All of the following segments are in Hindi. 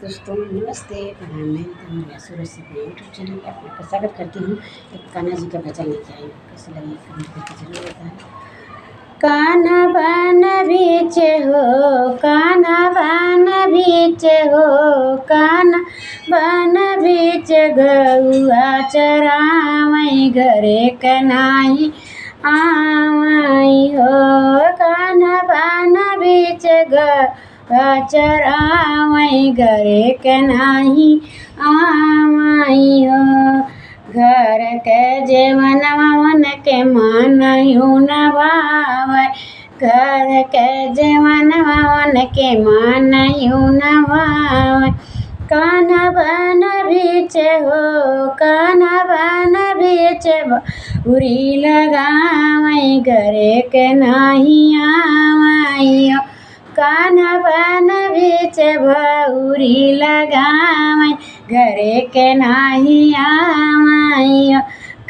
दोस्तों नमस्ते, प्रणाम। मैं तुम्हारी सूरज से अपने यूट्यूब चैनल पर आपका स्वागत करती हूँ। एक कान्हा जी का भजन लेके आई हूँ। कैसे लगे कमेंट करके जरूर बताएं। कान्हा बन बीच हो, कान्हा बन बीच हो, कान्हा बन बीच गौआ चरावई घरे कनाई आवई हो। कान्हा बन बीच चरावई घरे के नाही आवई हो। घर के जेवनवा मन के मानयु न भावै, घर के जेवनवा मन के मानयु न भावै। कान्हा बन बीच हो, कान्हा बन बीच उरी लगावई घरे के नाही आवई हो। कान्हा बन बीच भौरी लगावई घरे के नाही आवई हो।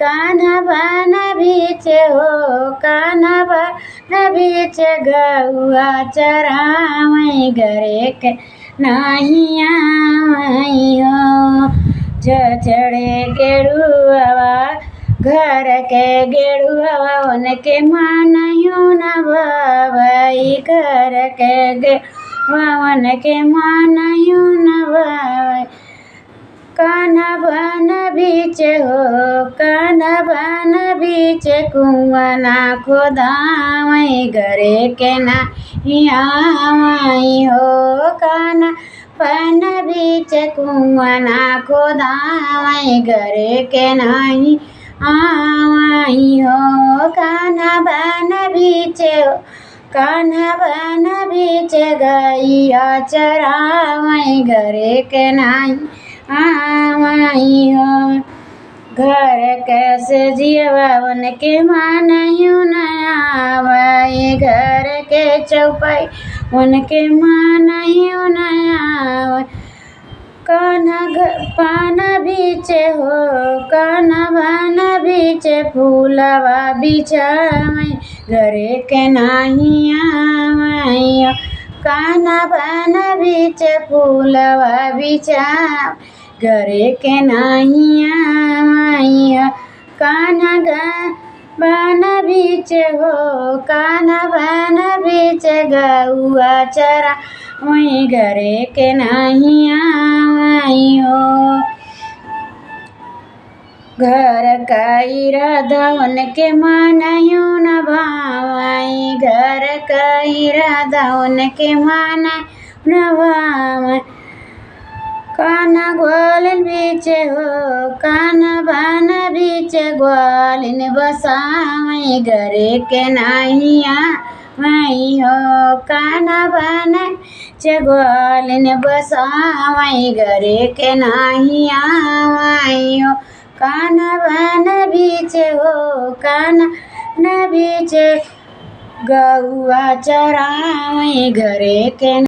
कान्हा बन बीच हो, कान्हा बन बीच गौआ चरावई घरे के नाही आवई हो। चढ़े गेरुआ घर के गेरुआ उनके मानयु न भावई, घर के गेरुआ उनके मानयु न भावई। कान्हा बन बीच हो, कान्हा बन बीच कुआं ना खोदावई घरे के नाही आवई हो। कान्हा बन बीच कुआं ना खोदावई घरे के नाही आवई हो। कान्हा बन बीच हो, कान्हा बन बीच गैया चरावई घरे के नाही आवई हो। घर कैसे जियवा उनके मानयु न आवई, घर के चौपाई उनके मानयु न आवई। कान्हा बन बीच हो, कान्हा बन बीच फूलवा बिछावई घरे के नाही आवई हो। कान्हा बन बीच फूलवा बिछावई घरे के नाही आवई हो। कान्हा बन बीच हो, कान्हा बन बीच गौआ चरावई घरे के नाही आवई हो। घर का इरादा उनके मानयु न भावई, घर का इरादा उनके मानयु न भावई। कान्हा ग्वालिन बीच हो, कान्हा बन बीच ग्वालिन बसावई घरे के नाही आवई हो। कान्हा बन बीच ग्वालिन बसावई घरे के नाही आवई हो। कान्हा बन बीच हो, कान्हा बन बीच गौआ चरावई घरे के